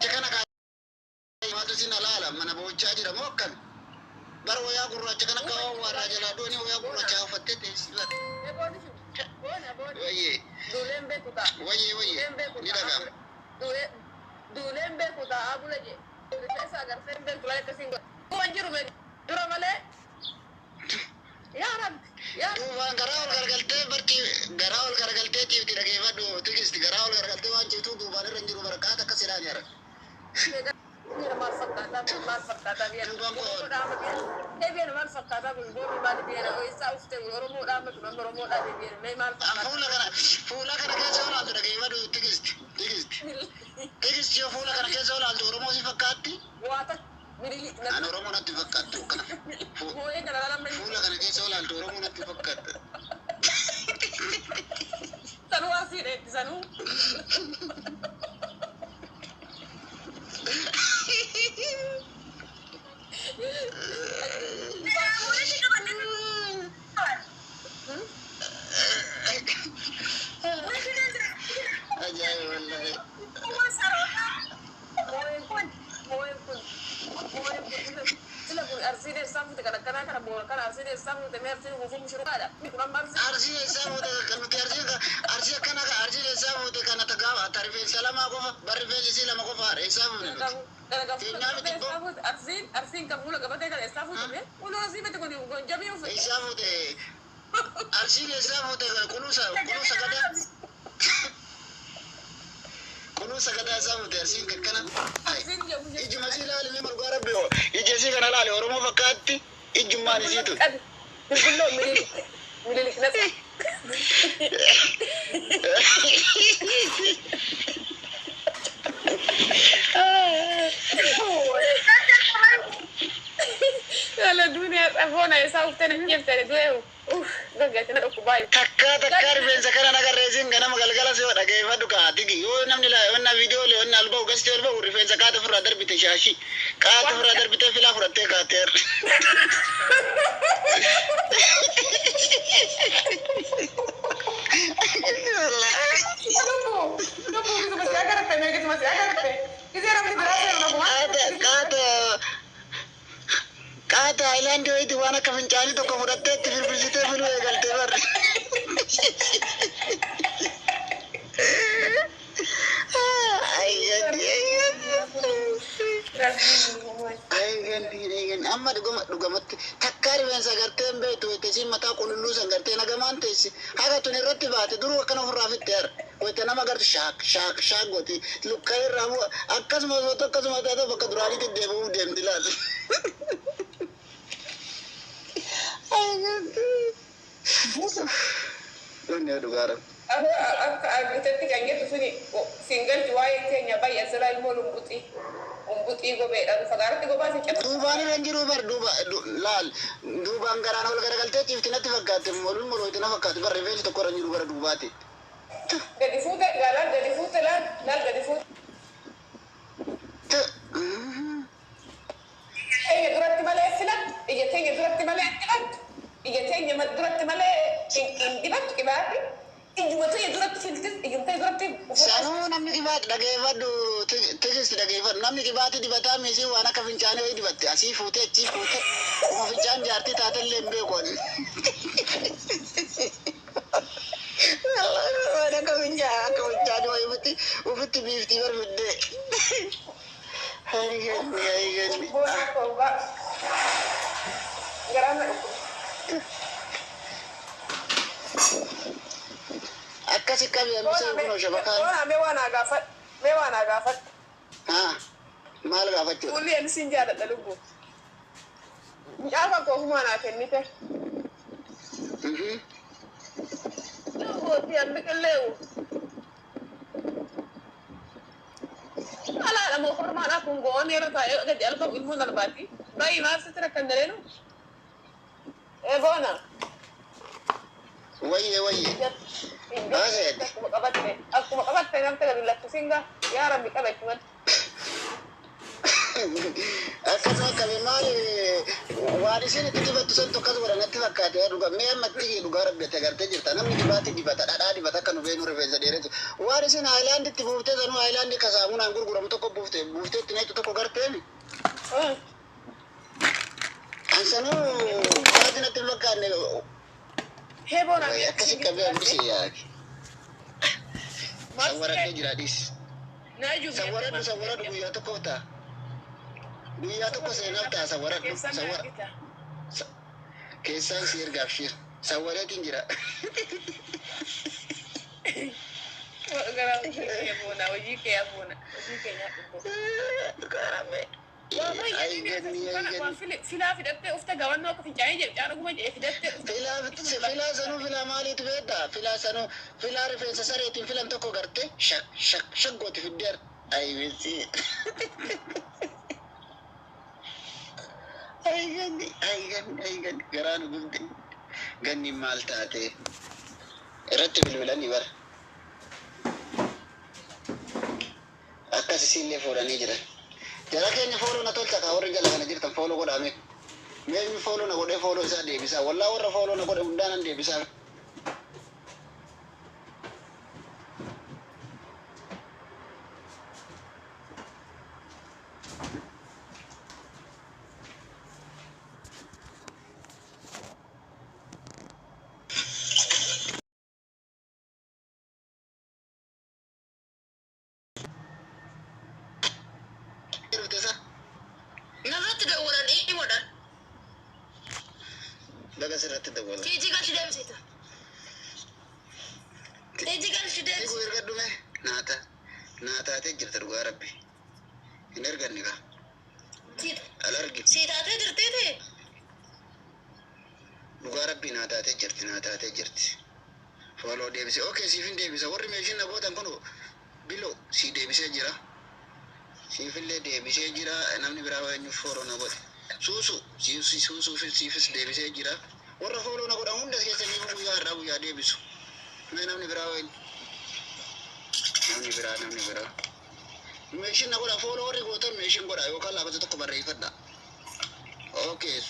كنا كاي ما تسين لا لا من أبو تشاجي رموكن برو يا قرّة كنا كاو وراجلا دوني ويا قرّة كاو فتت إسبر ويه دولين بكوتا ويه نيرجع دولين بكوتا أبو لجي رجع ساعة فين بكولا كسينغ هو أنجرو بك درا ماله يا رب يا دوبان غراول غرغلتي تيو تي رغيفا دو تيجس غراول غرغلتي وان تيتو دوبان رنجرو بركاتا كسيران يرا ما فكّاتا بيان بيان ما فكّاتا بالبوري ما بيان ويسا أفتي ورمو دامك من رمو دامك بيان ما فكّاتا فولا كنا كيسا ولا ترغيفا دو تيجس يو فولا كنا كيسا ولا تورمو سي فكّاتي واتك أنا رمو نتي فكّاتو كنا فولا كنا كيسا ولا تورمو نتي فكّاتو سنواسي ريت سنو أجاي والله أرسيد السامو تكنا كنا بور كنا أرسيد السامو تمر أرسيد وفوم شروع هذا ميكون ما أرسيد السامو تكنا أرسيد كنا أرسيد السامو تكنا تجاوا تعرف السلام أقوى بريفة جسيل ما قوى السامو أرسيد كمولا قبضة كنا السامو تمر ولا أرسيد بتكون جميع في السامو ده أرسيد السامو ده كنوسا كذا سامو ده أرسيد كنا يجي مسيلا اللي من الغرب بيو يجي سيكنا لا لي ورمو فكاتي يجي ما نسيتو بالله مليك نفسي لا الدنيا أفونا يساوي تاني كيف تاني دويه قاعد نروح باي تكار بين سكرنا كرزين كنا مغلقلا سوى دقي فدوكا تيجي ونمني لا ونا فيديو لي ونا البو قستي البو ورفين سكات فرا دربي تشاشي كات فرا دربي تفلا فرا تكاتر كاتا ايلاند ويدي وانا كفنجاني تو كفرتت في الفيزيتر في الوغلتي بر ايغن اما دغمت تكاري بين سغرتين بيتو تسي متا قللو سغرتين نغمان تسي حاجه تنرتي بات درو كنا فرافيتر ويتنا ما غرت شاك غوتي لوكاي رامو اكاس ما تو كاس ما تا بكدرالي تدبو دم دلاز Dunia dugara. Aku tetik aja tu sini single juai kenya bayar serai mau lumputi go be dan sekarang tu go masih cepat. Duba ni ranjir ubar duba lal duba anggaran awal gara galte tif tina tifakat molun molo tina fakat bar revenge to koran ubar duba ti. Jadi fute galan jadi fute lan jadi fute. Durat timale silat, iya durat timale silat. Iya durat timale intibat kibati. Ijumatu durat filtis, ijumatu durat. Sanu namni kibat dagevadu tegis dagevad namni kibati dibata mesi wana kafincane we dibatti asi fute mo fincan jarti tatel lembe kon. Allah wana kafincane we ufuti bifti bar fudde. Hai gani. Bola coba. Garana. Akasi kabi amisa kuno shabaka. Ona me wana gafat. Mal gafat. Uli en sinja da dalugo. Ya ba ko kuma na kenite. Lugo ti an bikelew. Ala mo forma na kung go ni rata ga di alba ilmu na bati. Bai ma sitra kandareno. Bona. Waye. Aku makabat nang taga dula singa ya rabbi kabat man. Akkasuma qabe maali waan isin itti dibattu san tokkas godhanatti fakkaate dhuga mee ammatti dhugaa rabbitti agartee jirta namni dibaati dibata dhadhaa dibata akka nu beenu rifeensa dheeratu waan isin haayilaanditti buuftee sanuu haayilaandii kasaamunaan gurguramu tokko buufteetti neetu tokko garteemi. Ansanuu waatiin atti fakkaanne akkasi qabee hambise yaaki. Sawwaradhee jira dhiis. Sawwaradhu guyyaa tokko ta'a. Guyyaa tokko seenaaf ta'a sawwaradhu. Keessaan si ergaaf shir. Sawwareetiin jira. Hojii kee abuuna. Filaa fidattee ufta gabannoo akka fincaanii jedhu caanuguma jedhee fidattee filaa sanuu filaa maaliitu beektaa? Filaa sanuu filaa rifeensa sareetiin filan tokko gartee shak gooti fiddeer. Ayibeesi. Ayiganni garaan gubde ganni maal taate irratti bilbilanii bara. Akkas isinillee fuudhanii jiran. Jara keenya fooloo na tolcha kaa warri jala kana jirtan fooloo godhame. Meeshaan fooloo na godhee fooloo isaa deebisaa. Wallaa warra fooloo na godhe hundaanan deebisaa. Narratti dawwalan dhiibuudhaan. Laga sirratti dawwalan. Kiijii galchi deemsita. Kiijii galchi deemsita. Eeguu ergadhume naataatee jirta dhugaa rabbi. Hin erganni kaa. Alargi. Siitaatee jirtee ta'e. Dhugaa rabbi naataatee jirti. Fooloo deebisee. Okey siif hin deebisa. Warri meeshiin na boodan kun biloo si deebisee jira. Siifillee deebisee jira namni biraa wayyaanyu fooloo na godhe. Siifis deebisee jira. Warra fooloo na godhan hundas keessanii guyyaa irraa guyyaa deebisu. Mee namni biraa wayyaanyu. Namni biraa. Meeshiin na godha fooloo warri gootan meeshiin godha yookaan laafata tokko barreeffadha. Okay.